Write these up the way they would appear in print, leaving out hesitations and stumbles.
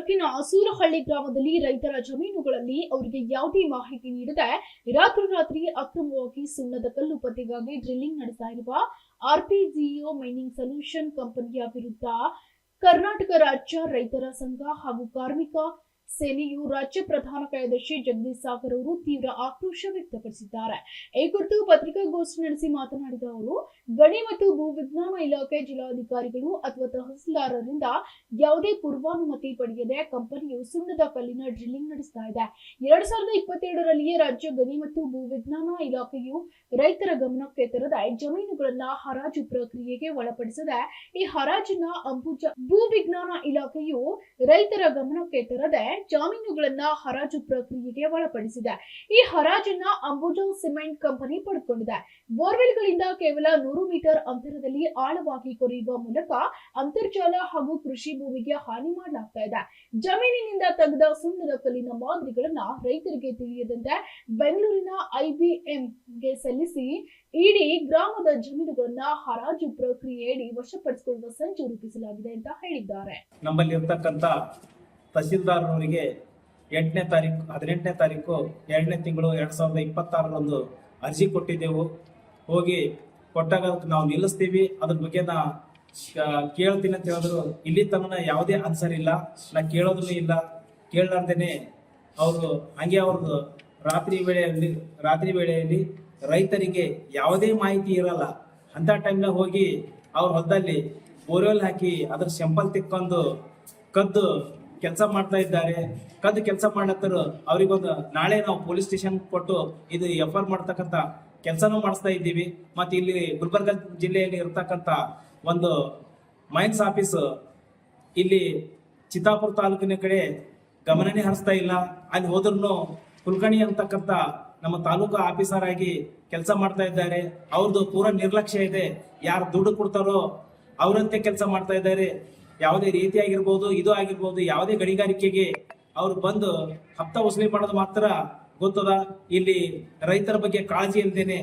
ತಾಲೂಕಿನ ಸೂರಹಳ್ಳಿ ಗ್ರಾಮದಲ್ಲಿ ರೈತರ ಜಮೀನುಗಳಲ್ಲಿ ಅವರಿಗೆ ಯಾವುದೇ ಮಾಹಿತಿ ನೀಡದೆ ರಾತ್ರೋರಾತ್ರಿ ಅಕ್ರಮವಾಗಿ ಸುಣ್ಣದ ಕಲ್ಲು ಪತ್ತೆಗಾಗಿ ಡ್ರಿಲ್ಲಿಂಗ್ ನಡೆಸ್ತಾ ಇರುವ ಆರ್ಪಿಜಿಒ ಮೈನಿಂಗ್ ಸೊಲ್ಯೂಷನ್ ಕಂಪನಿಯ ವಿರುದ್ಧ ಕರ್ನಾಟಕ ರಾಜ್ಯ ರೈತರ ಸಂಘ ಹಾಗೂ ಕಾರ್ಮಿಕ ಸೇನೆಯು ರಾಜ್ಯ ಪ್ರಧಾನ ಕಾರ್ಯದರ್ಶಿ ಜಗದೀಶ್ ಸಾಗರ್ ಅವರು ತೀವ್ರ ಆಕ್ರೋಶ ವ್ಯಕ್ತಪಡಿಸಿದ್ದಾರೆ. ಈ ಕುರಿತು ಪತ್ರಿಕಾಗೋಷ್ಠಿ ನಡೆಸಿ ಮಾತನಾಡಿದ ಅವರು, ಗಣಿ ಮತ್ತು ಭೂವಿಜ್ಞಾನ ಇಲಾಖೆ ಜಿಲ್ಲಾಧಿಕಾರಿಗಳು ಅಥವಾ ತಹಸೀಲ್ದಾರರಿಂದ ಯಾವುದೇ ಪೂರ್ವಾನುಮತಿ ಪಡೆಯದೆ ಕಂಪನಿಯು ಸುಣ್ಣದ ಕಲ್ಲಿನ ಡ್ರಿಲ್ಲಿಂಗ್ ನಡೆಸ್ತಾ ಇದೆ. 2022ರಲ್ಲಿಯೇ ರಾಜ್ಯ ಗಣಿ ಮತ್ತು ಭೂವಿಜ್ಞಾನ ಇಲಾಖೆಯು ರೈತರ ಗಮನಕ್ಕೆ ತರದೆ ಜಮೀನುಗಳನ್ನ ಹರಾಜು ಪ್ರಕ್ರಿಯೆಗೆ ಒಳಪಡಿಸದೆ ಈ ಹರಾಜನ್ನ ಅಂಬುಜಾ ಭೂವಿಜ್ಞಾನ ಇಲಾಖೆಯು ರೈತರ ಗಮನಕ್ಕೆ ತರದೆ ಜಮೀನುಗಳನ್ನ ಹರಾಜು ಪ್ರಕ್ರಿಯೆಗೆ ಒಳಪಡಿಸಿದೆ. ಈ ಹರಾಜನ್ನ ಅಂಬುಜಾ ಸಿಮೆಂಟ್ ಕಂಪನಿ ಪಡೆದುಕೊಂಡಿದೆ. ಬೋರ್ವೆಲ್ಗಳಿಂದ ಕೇವಲ 100 ಮೀಟರ್ ಅಂತರದಲ್ಲಿ ಆಳವಾಗಿ ಕೊರೆಯುವ ಮೂಲಕ ಅಂತರ್ಜಾಲ ಹಾಗೂ ಕೃಷಿ ಭೂಮಿಗೆ ಹಾನಿ ಮಾಡಲಾಗ್ತಾ ಇದೆ. ಜಮೀನಿನಿಂದ ತೆಗೆದ ಸುಣ್ಣದ ಕಲ್ಲಿನ ಮಾದರಿಗಳನ್ನ ರೈತರಿಗೆ ತಿಳಿಯದಂತೆ ಬೆಂಗಳೂರಿನ IBMಗೆ ಸಲ್ಲಿಸಿ ಇಡೀ ಗ್ರಾಮದ ಜಮೀನುಗಳನ್ನ ಹರಾಜು ಪ್ರಕ್ರಿಯೆಯಡಿ ವಶಪಡಿಸಿಕೊಳ್ಳುವ ಸಂಚು ರೂಪಿಸಲಾಗಿದೆ ಅಂತ ಹೇಳಿದ್ದಾರೆ. ನಮ್ಮಲ್ಲಿ ಇರತಕ್ಕಂತ ತಹಸೀಲ್ದಾರರಿಗೆ 18ನೇ ತಾರೀಕು 2ನೇ ತಿಂಗಳು 2026ರಂದು ಅರ್ಜಿ ಕೊಟ್ಟಿದ್ದೆವು. ಹೋಗಿ ಕೊಟ್ಟಾಗ ನಾವು ನಿಲ್ಲಿಸ್ತೀವಿ, ಅದ್ರ ಬಗ್ಗೆ ನಾ ಕೇಳ್ತೀನಿ ಅಂತ ಹೇಳಿದ್ರು. ಇಲ್ಲಿ ತನಕ ಯಾವುದೇ ಆನ್ಸರ್ ಇಲ್ಲ, ನಾ ಕೇಳೋದೂ ಇಲ್ಲ. ಕೇಳಲಾರ್ದೇನೆ ಅವರು ಹಂಗೆ ಅವ್ರದ್ದು ರಾತ್ರಿ ವೇಳೆಯಲ್ಲಿ ರೈತರಿಗೆ ಯಾವುದೇ ಮಾಹಿತಿ ಇರಲ್ಲ ಅಂತ ಟೈಮ್ನಾಗ ಹೋಗಿ ಅವ್ರ ಹೊಲದಲ್ಲಿ ಬೋರ್ವೆಲ್ ಹಾಕಿ ಅದ್ರ ಸೆಂಪಲ್ ತಿಕ್ಕೊಂಡು ಕದ್ದು ಕೆಲಸ ಮಾಡ್ತಾ ಇದ್ದಾರೆ. ಕದ್ದು ಕೆಲಸ ಮಾಡತ್ತರು. ಅವ್ರಿಗೊಂದು ನಾಳೆ ನಾವು ಪೊಲೀಸ್ ಸ್ಟೇಷನ್ ಕೊಟ್ಟು ಇದು FR ಮಾಡ್ತಕ್ಕಂಥ ಕೆಲಸನೂ ಮಾಡಿಸ್ತಾ ಇದ್ದೀವಿ. ಮತ್ತೆ ಇಲ್ಲಿ ಗುಲ್ಬರ್ಗ ಜಿಲ್ಲೆಯಲ್ಲಿ ಇರ್ತಕ್ಕಂಥ ಒಂದು ಮೈನ್ಸ್ ಆಫೀಸ್ ಇಲ್ಲಿ ಚಿತ್ತಾಪುರ ತಾಲೂಕಿನ ಕಡೆ ಗಮನನೇ ಹರಿಸ್ತಾ ಇಲ್ಲ. ಅಲ್ಲಿ ಹೋದ್ರೂ ಕುಲಕರ್ಣಿ ಅಂತಕ್ಕಂಥ ನಮ್ಮ ತಾಲೂಕು ಆಫೀಸರ್ ಆಗಿ ಕೆಲಸ ಮಾಡ್ತಾ ಇದ್ದಾರೆ. ಅವ್ರದ್ದು ಪೂರಾ ನಿರ್ಲಕ್ಷ್ಯ ಇದೆ. ಯಾರು ದುಡ್ಡು ಕೊಡ್ತಾರೋ ಅವರಂತೆ ಕೆಲಸ ಮಾಡ್ತಾ ಇದ್ದಾರೆ. ಯಾವುದೇ ರೀತಿಯಾಗಿರ್ಬೋದು, ಇದು ಆಗಿರ್ಬೋದು, ಯಾವುದೇ ಗಣಿಗಾರಿಕೆಗೆ ಅವ್ರು ಬಂದು ಹಪ್ತ ವಸೂಲಿ ಮಾಡೋದು ಮಾತ್ರ ಗೊತ್ತದ. ಇಲ್ಲಿ ರೈತರ ಬಗ್ಗೆ ಕಾಳಜಿ ಇಲ್ದೇನೆ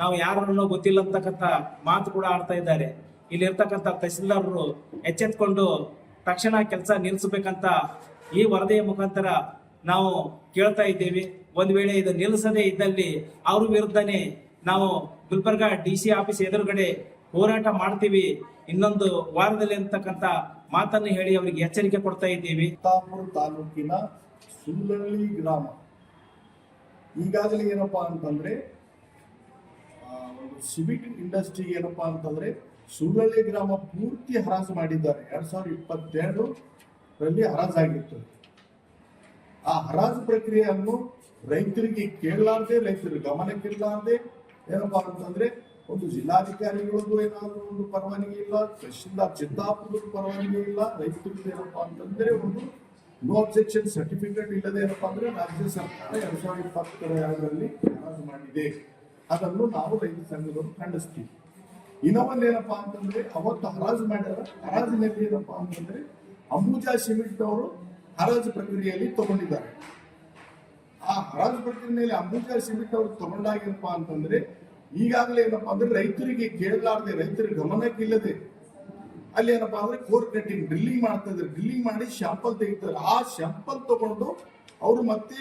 ನಾವು ಯಾರನ್ನು ಗೊತ್ತಿಲ್ಲ ಅಂತಕ್ಕಂಥ ಮಾತು ಕೂಡ ಆಡ್ತಾ ಇದ್ದಾರೆ. ಇಲ್ಲಿ ಇರ್ತಕ್ಕಂಥ ತಹಸೀಲ್ದಾರರು ಎಚ್ಚೆತ್ಕೊಂಡು ತಕ್ಷಣ ಕೆಲಸ ನಿಲ್ಲಿಸಬೇಕಂತ ಈ ವರದಿಯ ಮುಖಾಂತರ ನಾವು ಕೇಳ್ತಾ ಇದ್ದೇವೆ. ಒಂದ್ ವೇಳೆ ಇದು ನಿಲ್ಲಿಸದೇ ಇದ್ದಲ್ಲಿ ಅವ್ರ ವಿರುದ್ಧನೇ ನಾವು ಗುಲ್ಬರ್ಗ DC ಆಫೀಸ್ ಎದುರುಗಡೆ ಹೋರಾಟ ಮಾಡ್ತೀವಿ ಇನ್ನೊಂದು ವಾರದಲ್ಲಿ ಅಂತಕ್ಕಂಥ ಮಾತನ್ನು ಹೇಳಿ ಅವರಿಗೆ ಎಚ್ಚರಿಕೆ ಕೊಡ್ತಾ ಇದ್ದೀವಿ. ಚಿತ್ತಾಪುರ ತಾಲೂಕಿನ ಸೂರಹಳ್ಳಿ ಗ್ರಾಮ ಈಗಾಗಲೇ ಏನಪ್ಪಾ ಅಂತಂದ್ರೆ ಒಂದು ಸಿಮೆಂಟ್ ಇಂಡಸ್ಟ್ರಿ ಏನಪ್ಪಾ ಅಂತಂದ್ರೆ ಸೂರಹಳ್ಳಿ ಗ್ರಾಮ ಪೂರ್ತಿ ಹರಾಜು ಮಾಡಿದ್ದಾರೆ. 2022ರಲ್ಲಿ ಹರಾಜಾಗಿತ್ತು. ಆ ಹರಾಜು ಪ್ರಕ್ರಿಯೆಯನ್ನು ರೈತರಿಗೆ ಕೇಳಲಾರ್ದೆ, ರೈತರ ಗಮನಕ್ಕಿರಲಾರ್ದೆ ಏನಪ್ಪಾ ಅಂತಂದ್ರೆ ಒಂದು ಜಿಲ್ಲಾಧಿಕಾರಿಗಳದ್ದು ಏನಾದ್ರು ಒಂದು ಪರವಾನಗಿ ಇಲ್ಲ, ತಹಶೀಲ್ದಾರ್ ಚಿತ್ತಾಪುರದ ಪರವಾನಗಿ ಇಲ್ಲ, ರೈತರಿಗೆ ಏನಪ್ಪಾ ಅಂತಂದ್ರೆ ಒಂದು ನೋ ಅಬ್ಜೆಕ್ಷನ್ ಸರ್ಟಿಫಿಕೇಟ್ ಇಲ್ಲದೆ ಏನಪ್ಪಾ ಅಂದ್ರೆ ರಾಜ್ಯ ಸರ್ಕಾರ 2022ರಲ್ಲಿ ಹರಾಜು ಮಾಡಿದೆ. ಅದನ್ನು ನಾವು ರೈತ ಸಂಘದವರು ಖಂಡಿಸ್ತೀವಿ. ಇನ್ನೊಂದು ಏನಪ್ಪಾ ಅಂತಂದ್ರೆ ಅವತ್ತು ಹರಾಜು ಮಾಡ್ಯಾರ. ಹರಾಜಿನಲ್ಲಿ ಏನಪ್ಪಾ ಅಂತಂದ್ರೆ ಅಂಬುಜಾ ಸಿಮೆಂಟ್ ಅವರು ಹರಾಜು ಪ್ರಕ್ರಿಯೆಯಲ್ಲಿ ತಗೊಂಡಿದ್ದಾರೆ. ಆ ಹರಾಜು ಪ್ರಕ್ರಿಯೆಯಲ್ಲಿ ಅಂಬುಜಾ ಸಿಮೆಂಟ್ ಅವರು ತಗೊಂಡಾಗೇನಪ್ಪಾ ಅಂತಂದ್ರೆ ಈಗಾಗಲೇ ಏನಪ್ಪಾ ಅಂದ್ರೆ ರೈತರಿಗೆ ಕೇಳಲಾರ್ದೆ, ರೈತರ ಗಮನಕ್ಕಿಲ್ಲದೆ ಅಲ್ಲಿ ಏನಪ್ಪಾ ಅಂದ್ರೆ ಕೋರ್ ಕಟ್ಟಿಂಗ್ ಡ್ರಿಲ್ಲಿಂಗ್ ಮಾಡ್ತಾ ಇದ್ದಾರೆ. ಡ್ರಿಲ್ಲಿಂಗ್ ಮಾಡಿ ಶಾಂಪಲ್ ತೆಗಿತಾರೆ. ಆ ಶಾಂಪಲ್ ತಗೊಂಡು ಅವರು ಮತ್ತೆ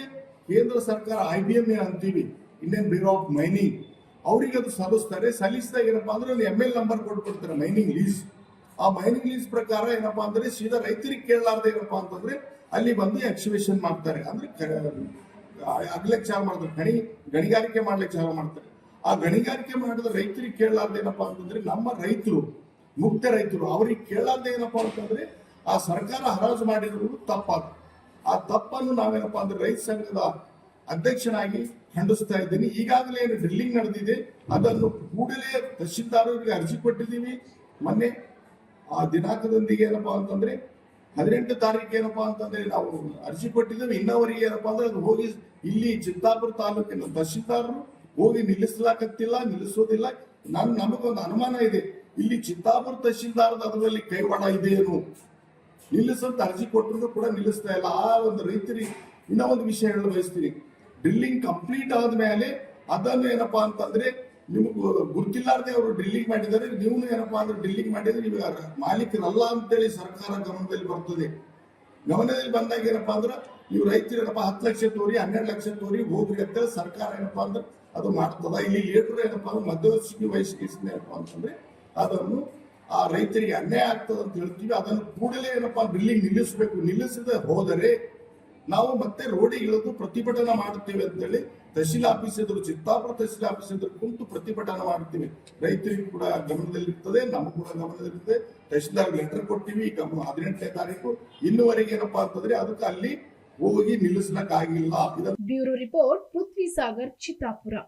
ಕೇಂದ್ರ ಸರ್ಕಾರ IBM ಅಂತೀವಿ, ಇಂಡಿಯನ್ ಬ್ಯೂರೋ ಆಫ್ ಮೈನಿಂಗ್, ಅವರಿಗೆ ಅದು ಸಲ್ಲಿಸ್ತಾರೆ. ಸಲ್ಲಿಸಿದಾಗ ಏನಪ್ಪಾ ಅಂದ್ರೆ ಒಂದು ML ನಂಬರ್ ಕೊಟ್ಬಿಡ್ತಾರೆ, ಮೈನಿಂಗ್ ಲೀಸ್. ಆ ಮೈನಿಂಗ್ ಲೀಸ್ ಪ್ರಕಾರ ಏನಪ್ಪಾ ಅಂದ್ರೆ ಸೀದಾ ರೈತರಿಗೆ ಕೇಳಲಾರ್ದೆ ಏನಪ್ಪಾ ಅಂತಂದ್ರೆ ಅಲ್ಲಿ ಬಂದು ಎಕ್ಸಿಬಿಷನ್ ಮಾಡ್ತಾರೆ. ಅಂದ್ರೆ ಅಗ್ಲಕ್ಕೆ ಚಾಲು ಮಾಡ್ತಾರೆ, ಗಣಿಗಾರಿಕೆ ಮಾಡ್ಲಿಕ್ಕೆ ಚಾಲು ಮಾಡ್ತಾರೆ. ಆ ಗಣಿಗಾರಿಕೆ ಮಾಡಿದ ರೈತರಿಗೆ ಕೇಳಲಾರ್ದೆ ಏನಪ್ಪಾ ಅಂತಂದ್ರೆ ನಮ್ಮ ರೈತರು, ಮುಕ್ತ ರೈತರು, ಅವ್ರಿಗೆ ಕೇಳಲಾರ್ದೆ ಏನಪ್ಪಾ ಅಂತಂದ್ರೆ ಆ ಸರ್ಕಾರ ಹರಾಜು ಮಾಡಿರೋದು ತಪ್ಪಾದ. ಆ ತಪ್ಪನ್ನು ನಾವೇನಪ್ಪಾ ಅಂದ್ರೆ ರೈತ ಸಂಘದ ಅಧ್ಯಕ್ಷನಾಗಿ ಖಂಡಿಸ್ತಾ ಇದ್ದೀನಿ. ಈಗಾಗಲೇ ಏನು ಡ್ರಿಲ್ಲಿಂಗ್ ನಡೆದಿದೆ ಅದನ್ನು ಕೂಡಲೇ ತಹಶೀಲ್ದಾರರಿಗೆ ಅರ್ಜಿ ಕೊಟ್ಟಿದ್ದೀವಿ. ಮೊನ್ನೆ ಆ ದಿನಾಂಕದೊಂದಿಗೆ ಏನಪ್ಪಾ ಅಂತಂದ್ರೆ 18 ತಾರೀಕು ಏನಪ್ಪಾ ಅಂತಂದ್ರೆ ನಾವು ಅರ್ಜಿ ಕೊಟ್ಟಿದ್ದೇವೆ. ಇನ್ನವರಿಗೆ ಏನಪ್ಪಾ ಅಂದ್ರೆ ಅದು ಹೋಗಿ ಇಲ್ಲಿ ಚಿತ್ತಾಪುರ ತಾಲೂಕಿನ ತಹಶೀಲ್ದಾರರು ಹೋಗಿ ನಿಲ್ಲಿಸೋದಿಲ್ಲ. ನಮಗೊಂದು ಅನುಮಾನ ಇದೆ, ಇಲ್ಲಿ ಚಿತ್ತಾಪುರ ತಹಶೀಲ್ದಾರದ ಅದರಲ್ಲಿ ಕೈವಾಡ ಇದೆಯೇನು, ನಿಲ್ಲಿಸಂತ ಅರ್ಜಿ ಕೊಟ್ಟರು ಕೂಡ ನಿಲ್ಲಿಸ್ತಾ ಇಲ್ಲ. ಆ ಒಂದು ರೈತರಿಗೆ ಇನ್ನೂ ಒಂದು ವಿಷಯ ಹೇಳಲು ಬಯಸ್ತೀನಿ. ಡ್ರಿಲ್ಲಿಂಗ್ ಕಂಪ್ಲೀಟ್ ಆದ್ಮೇಲೆ ಅದನ್ನು ಏನಪ್ಪಾ ಅಂತಂದ್ರೆ ನಿಮ್ಗೆ ಗುರುತಿಲ್ಲಾರ್ದೆ ಅವರು ಡ್ರಿಲ್ಲಿಂಗ್ ಮಾಡಿದ್ದಾರೆ, ನೀವು ಏನಪ್ಪಾ ಅಂದ್ರೆ ಡ್ರಿಲ್ಲಿಂಗ್ ಮಾಡಿದ್ರೆ ನೀವು ಮಾಲೀಕರಲ್ಲ ಅಂತೇಳಿ ಸರ್ಕಾರ ಗಮನದಲ್ಲಿ ಬರ್ತದೆ. ಗಮನದಲ್ಲಿ ಬಂದಾಗ ಏನಪ್ಪಾ ಅಂದ್ರೆ ನೀವು ರೈತರು ಏನಪ್ಪಾ 10 ಲಕ್ಷ ತೋರಿ 12 ಲಕ್ಷ ತೋರಿ ಹೋಗ್ರಿ ಅಂತ ಸರ್ಕಾರ ಏನಪ್ಪಾ ಅಂದ್ರೆ ಅದು ಮಾಡ್ತದ. ಇಲ್ಲಿ ಲೀಡರ್ ಏನಪ್ಪಾ ಅಂದ್ರೆ ಮಧ್ಯವರ್ತಿ ವಯಸ್ಸಿಗೆ ಏನಪ್ಪಾ ಅಂತಂದ್ರೆ ಅದನ್ನು ಆ ರೈತರಿಗೆ ಅನ್ಯಾಯ ಆಗ್ತದೆ ಅಂತ ಹೇಳ್ತೀವಿ. ಅದನ್ನು ಕೂಡಲೇ ಏನಪ್ಪಾ ಡ್ರಿಲ್ಲಿಂಗ್ ನಿಲ್ಲಿಸಬೇಕು. ನಿಲ್ಲಿಸದೆ ಹೋದರೆ ನಾವು ಮತ್ತೆ ರೋಡಿಗೆ ಇಳಿದು ಪ್ರತಿಭಟನೆ ಮಾಡುತ್ತೇವೆ ಅಂತೇಳಿ ತಹಶೀಲ್ ಆಫೀಸ್ ಎದುರು, ಚಿತ್ತಾಪುರ ತಹಶೀಲ್ ಆಫೀಸ್ ಎದುರು ಕುಂತು ಪ್ರತಿಭಟನೆ ಮಾಡ್ತೀವಿ. ರೈತರಿಗೂ ಕೂಡ ಗಮನದಲ್ಲಿರ್ತದೆ, ನಮಗೂ ಕೂಡ ಗಮನದಲ್ಲಿರ್ತದೆ. ತಹಶೀಲ್ದಾರ್ ಲೆಟರ್ ಕೊಟ್ಟಿವಿ 18ನೇ ತಾರೀಕು. ಇನ್ನುವರೆಗೆ ಏನಪ್ಪಾ ಅಂತಂದ್ರೆ ಅದಕ್ಕೆ ಅಲ್ಲಿ ಹೋಗಿ ನಿಲ್ಲಿಸ್ಲಿಕ್ಕಾಗಿಲ್ಲ. ಬ್ಯೂರೋ ರಿಪೋರ್ಟ್ ಪೃಥ್ವಿ ಸಾಗರ್, ಚಿತ್ತಾಪುರ.